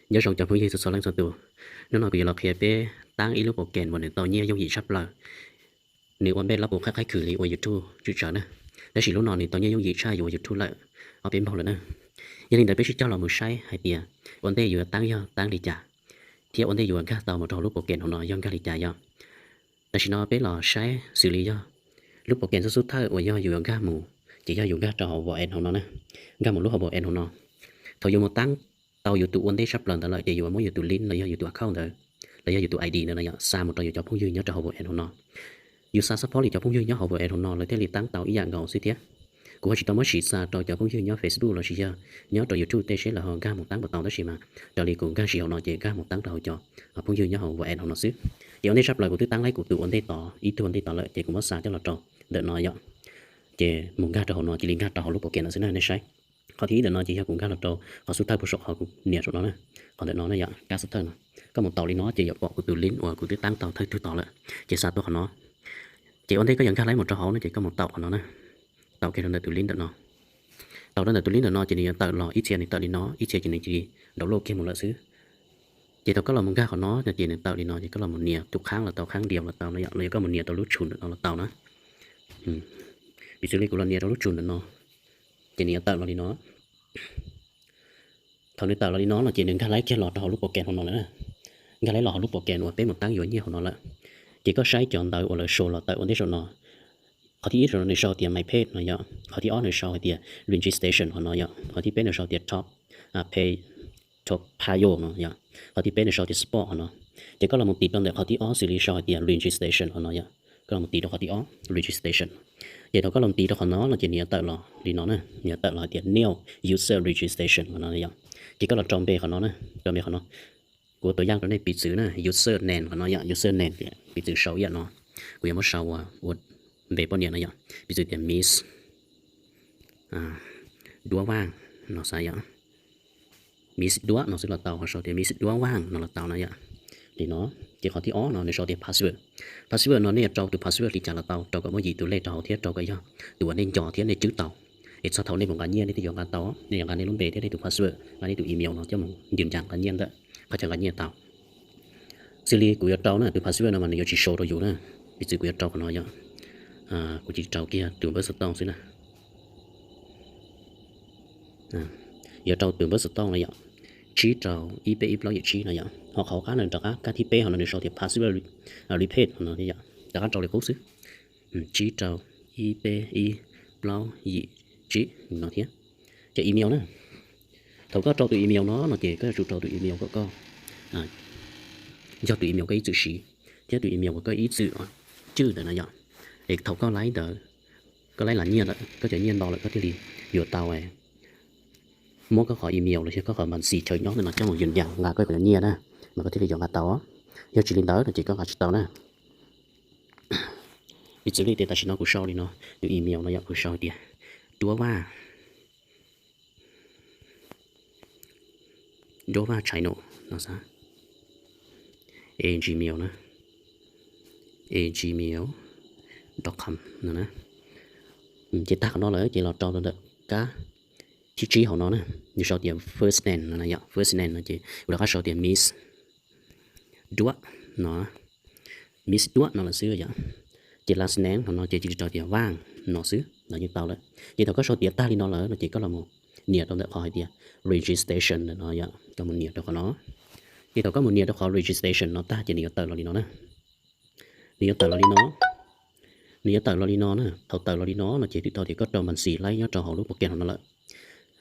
nhớ rằng cho phương gì số lần số tuổi nó nói bị lọc kia bé tăng ít lúc bộ kèn một nền tàu nhẹ giống gì sắp lờ nếu anh bé lắp bộ khác khác cử lý ở YouTube chú trở nè đó chỉ lúc nào thì tàu nhẹ giống gì sai ở YouTube lại ở bên bao lần nè gia đình đại bé cho là một sai hay tiền vấn đề vừa tăng đi trả thì vấn đề vừa các tàu một trò lúc bộ kèn họ nói dân các đi trả do đó chỉ nó bé là sai xử lý do lúc bộ kèn số thay ở do vừa các mù chỉ do dùng các trò vợ em họ nói nè các một lúc họ vợ em họ nói thôi dùng một tăng tàu dùng tụ vấn đề sắp lần tại lại để dùng mỗi dùng tụ link là do dùng tụ account rồi là do dùng tụ ID nữa là xa một trò dùng cho phong dư nhớ trò họ vợ em họ nói dù xa support thì cho phong dư nhớ họ vợ em họ nói là thế thì tăng tàu ý dạng ngầu suy thiết của chỉ tao mới chỉ xa trò cho phong dư nhớ Facebook là chỉ nhớ trò YouTube tê sẽ là hơn ca một tăng một tàu đó chỉ mà trò đi cùng ca chỉ họ nói chỉ ca một tăng tàu cho phong dư nhớ họ vợ em họ nói xứ thì vấn đề sắp lời của tôi tăng lấy của tụ vấn đề tỏ ý tôi vấn đề tỏ lợi thì cũng có xa cho là trò đợi nói vậy chỉ muốn ga trò họ nói chỉ liên ga trò lúc bộ kiện là thế này sai họ thì để nói chỉ cũng ga là trò họ xuất thay bộ sổ họ cũng nhẹ rồi đó này họ để nói là vậy ga xuất thay có một tàu đi nó chỉ dọc của từ lính hoặc của từ tăng tàu thay từ tàu lại chỉ xa tôi họ nó chỉ vấn đề có những cái lấy một trò họ nó chỉ có một tàu của nó này tàu kia là từ lính đợt nó tàu đó là từ lính đợt nó chỉ là tàu lò ít tiền thì tàu đi nó ít tiền chỉ là chỉ đầu lô kia một loại xứ chỉ tàu có là một ga của nó là chỉ là tàu đi nó chỉ có là một nhẹ tục kháng là tàu kháng điểm là tàu nó vậy có một nhẹ tàu lút chùn nó là tàu nó bị xử lý của lần nhẹ tàu lút chùn nó chỉ nhẹ tàu là đi nó thằng này tàu là đi nó là chỉ đừng cái lấy cái lọt đầu lúc bộ kènของnó nữa cái lấy lọt lúc bộ kèn của bé một tăng nhiều của nó lại chỉ có sai chọn tàu là số là tàu ổn định số nó họ thì ít rồiใน show tiền máy pay nó vậy họ thì on ใน show tiền registration ของnó vậy họ thìเป็นใน show tiền top pay top payo nó vậy họ thìเป็นใน show tiền sport ของnó chỉ có là một tỷ đồng để họ thì on xử lý show tiền registration ของnó vậy có là một tỷ đồng họ thì on registration vậy thôi có làm tỷ của nó là chỉ nhớ tờ là đi nó nè nhớ tờ là tiền new user registration của nó vậy chỉ có là trong bề của nó nè trong bề của nó củaตัวอย่างตัวนี้ปิดสื่อนะ user name ของnó vậy user name ปิดสื่อเสาอย่างเนาะกูยังไม่เสาอ่ะว่าเว็บเนี่ยนะอย่างปิดสื่อtiền miss ดัวว่างเนาะใช่อย่าง miss ดัวเนาะซึ่งเราเตาเขาเสาtiền miss ดัวว่างเนาะเราเตานะอย่างthì nó chỉ có thì ó nó để cho tiền password nó này trâu từ password thì trả là tàu trâu có mấy gì từ lấy trâu thiết trâu cái do từ nên trò thiết này chữ tàu để sao thầu này một cá nhân thì dùng cá tàu nên cá này lúc về thế này từ password cá này từ email nó cho mình dừng chẳng cá nhân đó phải chẳng cá nhân tàu xử lý của trâu này từ password nó mà nó chỉ show rồi dùng nè bị xử của trâu của nó vậy của chỉ trâu kia từ bớt stone xí nè giờ trâu từ bớt stone này vậy chỉ trâu IP bao nhiêu chỉ này vậy họ khẩu cá này trâu cá thì pe họ nó được số thì password repeat nó thì vậy trâu cá trâu để cố xứ chỉ trâu IP bao nhiêu chỉ nó thế chỉ email nữa thầu có trâu từ email nó chỉ có trâu từ email có do từ email cái chữ sĩ thế từ email có ý chữ để nó vậy để thầu có lấy đỡ có lấy là nhiên đó có thể nhiên đó là có thể đi vừa tàu này muốn có khỏi email là có khỏi mình xì chơi nó nên là trong một dần dần là có phải nhiên đó mà có thể dùng cả tàu do chỉ lên tới là chỉ có cả tàu nè bị xử lý thì ta chỉ nói của sau đi nó từ email nó của sau đi đua va channel nó sao gmail nè gmail.com nữa nè chỉ ta nó là chỉ là cho được cá chỉ họ nó nè như sau tiền first name là vậy first name là chỉ rồi các sau tiền miss đua nó miss đua nó là xưa vậy chỉ last name nó chỉ cho tiền vàng nó xứ là như tao đấy chỉ tao có số tiền ta đi nó là chỉ có là một nhiệt trong đó khỏi tiền registration là nó vậy có một nhiệt đó của nó chỉ tao có một nhiệt đó khỏi registration nó ta chỉ nhiệt tờ là đi nó nè nhiệt tờ là đi nó nhiệt tờ là đi nó nè thầu tờ là đi nó là chỉ tao thì có trò mình xì lấy nhớ trò họ lúc một kiện nó lại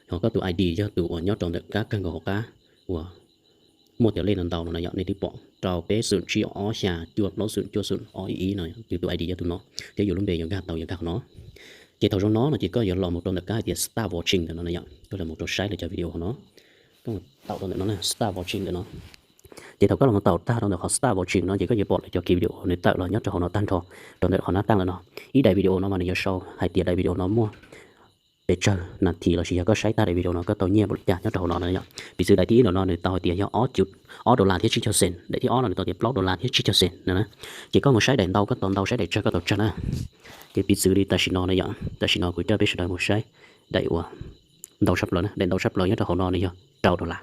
họ có tụ ID cho tụ nhớ trò được các căn hộ cá của một tiểu lên lần tàu nó là nhận đi bỏ trò bé sườn chi ó xà chuột nó sườn chua sườn ó ý này từ tụ ID cho tụi nó thế dù lúc về những cái tàu những cái nó chỉ tàu trong nó là chỉ có giờ lò một trong được cái thì start watching để nó nhận đó là một trò sai để cho video của nó có một tàu trong nó là start watching để nó chỉ tàu có là một tàu ta trong được họ start watching nó chỉ có giờ bỏ lại cho cái video để tạo là nhất cho họ nó tăng thôi trong được họ nó tăng là nó ý đại video nó mà giờ sau hay tiền đại video nó mua để chờ là thì là chỉ có sai ta để video nó có tàu nhẹ một nhà nhất cho nó này nhá vì sự đại tí nó để tàu tiền cho ó chút ó đô la thiết chỉ cho sen để thì ó là tàu tiền block đô la thiết chỉ cho sen nè chỉ có một sai đèn tàu có tàu tàu sai để cho có tàu chân nè cái bị xử lý ta chỉ nó này nhá ta chỉ nó cũng cho biết sự đại một sai đại của đầu sắp lớn đèn đầu sắp lớn nhất cho họ nó này nhá trâu đô la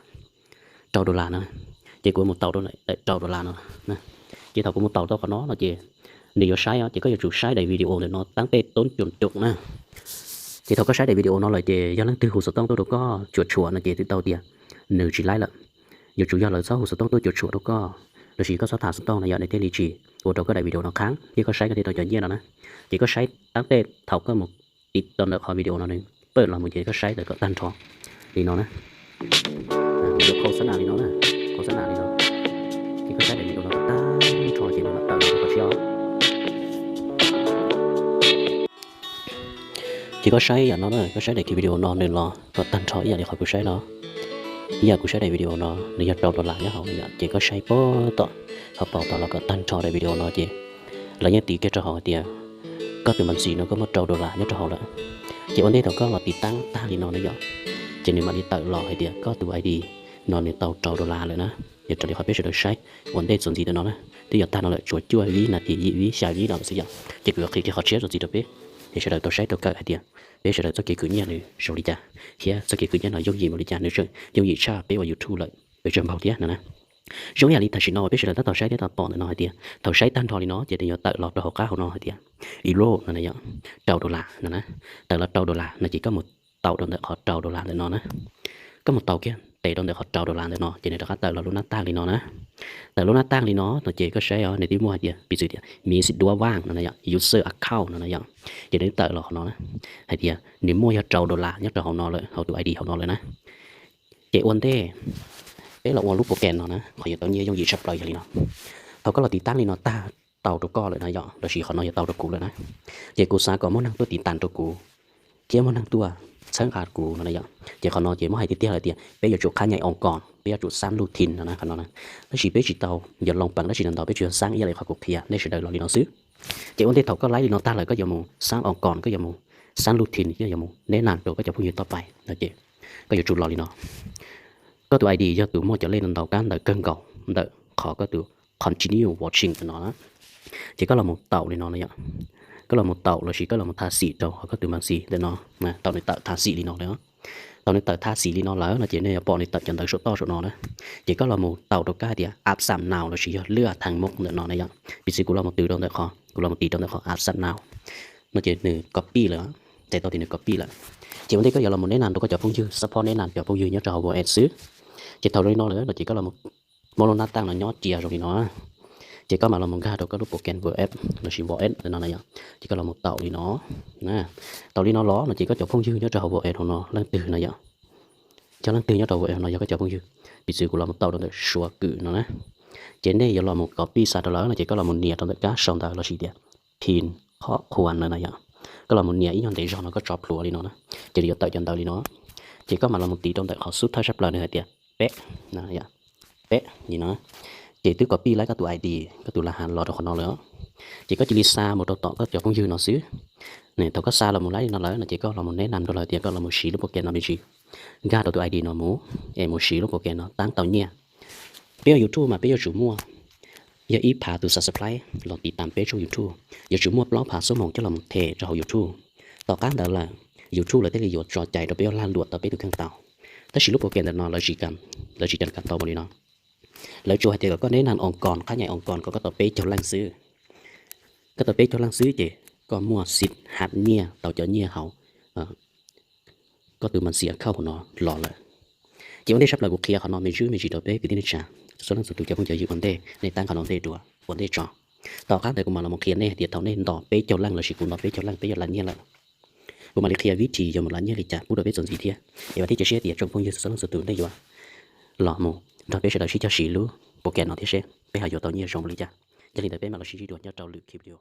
trâu đô la nữa chỉ của một tàu đó lại trâu đô la nữa nè chỉ tàu của một tàu đó có nó là chỉ nếu sai á chỉ có chủ sai đầy video để nó tăng tê tốn chuẩn chục nè chỉ tàu có sai đầy video nó là chỉ do lần từ hồ sơ tông tôi đâu có chuột là chỉ từ tàu tiền nếu chỉ lái là giờ chủ yếu là sau hồ sơ tông tôi chuột đâu có rồi chỉ có số thả số tông là giờ để thế lý chỉ của đâu có đầy video nó kháng chỉ có sai cái thì tàu chuẩn nhiên rồi nè chỉ có sai tăng tê thầu có một ít tồn được khỏi video nó nên bởi là một chỉ có sai để có tan thọ thì nó nè được khâu sẵn nào thì nó nè khâu sẵn nào thì nó chỉ có sai để video nó tan thọ chỉ nó tạo nó có chiếu chỉ có sai nó nè có sai để cái video nó nên là có tan thọ giờ để khỏi có sai nó giờ cũng sai để video nó nếu giờ trâu lại nhá họ chỉ có sai bó tọ họ bảo tọ là có tan thọ để video nó chỉ là những tí cái cho họ thì có từ mình xì nó có một trâu lại nhá cho họ lại chỉ vấn đề thằng có là tí tăng ta thì nó đấy giờ chỉ nếu mà đi tự lò hay thì có từ ID nó nên tàu trâu lại rồi nè giờ cho đi hỏi biết sự được sai vấn đề gì từ nó nè thì giờ ta nó lại chuột chua ví là thì ví xài ví nào sẽ giờ chỉ cứ khi họ chết rồi gì đâu biết thì sẽ đợi tàu sai tàu cỡ hay thì bây giờ cho cái cứ nhà này sau đi cha here cho cái cứ nhà này giống gì mà đi cha nữa chứ giống gì cha bây giờ YouTube lại bây giờ bao tiếc nè giống như là ta chỉ nói bây giờ là tàu sai để tàu bỏ nó hay thì tàu sai tan thò thì nó chỉ để tự lọt được học cá họ nó hay thì euro này này trâu đô la nè tự là trâu đô la nó chỉ có một tàu đồng được họ trâu đô la để nó nè có một tàu kia để đồng được họ trâu đô la để nó chỉ để được tự là luôn nó tăng thì nó nè tự luôn nó tăng thì nó chỉ có sẽ ở này đi mua hay thì bị gì thì mình sẽ đua vàng nè này user account nè này chỉ để tự là nó nè hay thì nếu mua cho trâu đô la nhất là họ nó lại họ tụ ID họ nó lại nè chỉ vấn đề đấy là lúc bộ kèn nó nè họ tự nhiên trong gì sắp lại vậy nó họ có là tí tăng thì nó ta tàu đồ co lại này dọn là chỉ họ nói tàu đồ cũ lại nè chỉ cô sa có món năng tôi tí tàn đồ cũ chỉ món năng tôi sáng hạt cũ nó này dọn chỉ họ nói chỉ mỗi hai tí tiếc là tiền bây giờ chuột khá nhảy ong còn bây giờ chuột sáng lưu thìn nó nè họ nói nè nó chỉ biết chỉ tàu giờ lòng bằng nó chỉ làm tàu biết chuyện sáng ý lại khỏi cuộc kia nên sẽ đợi lo đi nó xứ chỉ vấn đề tàu có lái thì nó ta lại có giờ mù sáng ong còn có giờ mù sáng lưu thìn cái giờ mù nếu làm được có giờ phun nhiều tao phải là chị có giờ chuột lo đi nó có tụi ID do tụi mua trở lên lần đầu cán đợi cân cầu đợi khó có tụi continue watching của nó chỉ có là một tàu thì nó này ạ có là một tàu là chỉ có là một tha xỉ đâu họ có tụi mang xỉ để nó mà tàu này tàu tha xỉ thì nó đấy tàu này tàu tha xỉ thì nó lỡ là chỉ này bọn này tàu chân tới số to số nó đấy chỉ có là một tàu đâu cái thì áp sẵn nào là chỉ lừa thằng mốc để nó này ạ vì gì cũng là một từ đâu để khó cũng là một tí đâu để khó áp sẵn nào nó chỉ từ copy nữa để tàu thì được copy lại chỉ vấn đề có giờ là một nền nào đâu có chọn phong dư support nền nào chọn phong dư nhớ cho họ vào xứ chỉ tàu đây nó nữa là chỉ có là một mono tăng là nhót chìa rồi thì nó chỉ có mà là một ga đâu có lúc bộ kèn vừa ép nó chỉ bỏ ép nó này chỉ có là một tàu thì nó nè tàu đi nó ló nó chỉ có chọn phong dư nhớ cho họ vào ép nó lên từ này vậy cho lên từ nhớ đầu ép nó có chọn phong dư bị sự của là một tàu đó để xóa cử nó nè trên đây giờ là một copy sạt đó là chỉ có là một nhẹ trong tất cả xong đó là gì đấy thìn khó khoan này vậy có là một nhẹ ý nhân để cho nó có drop lúa đi nó chỉ để tạo chân tàu đi nó chỉ có mà là một tí trong tại họ suốt thay sắp lời này tiệt bé nè vậy bé nhìn nó chỉ từ copy lấy các tụ ID các tụ là hàng lọt của nó nữa chỉ có chỉ đi xa một tàu có cho phong dư nó xíu này tàu có xa là một lấy nó lấy là chỉ có là một nét nằm đó là tiền có là một xí lúc bộ nó bị gì ga tụ ID nó mũ em một xí lúc bộ nó tăng tàu nha bây giờ YouTube mà bây giờ chủ mua giờ ít phá từ subscribe là tỷ tám bé cho YouTube giờ chủ mua blog phá số mong cho là một thể cho YouTube tàu cá đó là YouTube là cái gì trò chạy rồi bây giờ lan đuột tàu bé từ khang tàu ta chỉ lúc bộ nó là chỉ cần tàu một đi nó lấy cho thì có nến ăn ong còn khá nhảy ong còn có tàu bé cho lăng xứ cái tàu bé cho lăng xứ chị có mua xịt hạt nhia tàu chở nhia hậu có từ mình xịt khâu của nó lọ lại chỉ vấn đề sắp là cuộc kia họ nói mình chỉ tàu bé cái tiếng trả số lần số tụ cho không chờ dự vấn đề này tăng khả năng đề đùa vấn đề trò tàu khác này cũng mà là một khiến này thì tàu nên tàu bé cho lăng là chỉ cũng nó bé cho lăng bé cho lăng nhia lại cũng mà khi vị trí cho một lăng nhia thì chả cũng được biết gì thế để mà thì chia sẻ trong phong như số lần số tụ đây rồi lọ mù đó bé sẽ đợi chỉ cho xí lú bộ kẹt nó thì sẽ bé hay vô tàu nhia rong lý cha cho nên tới bé mà là xí đùa cho trâu lự kịp điều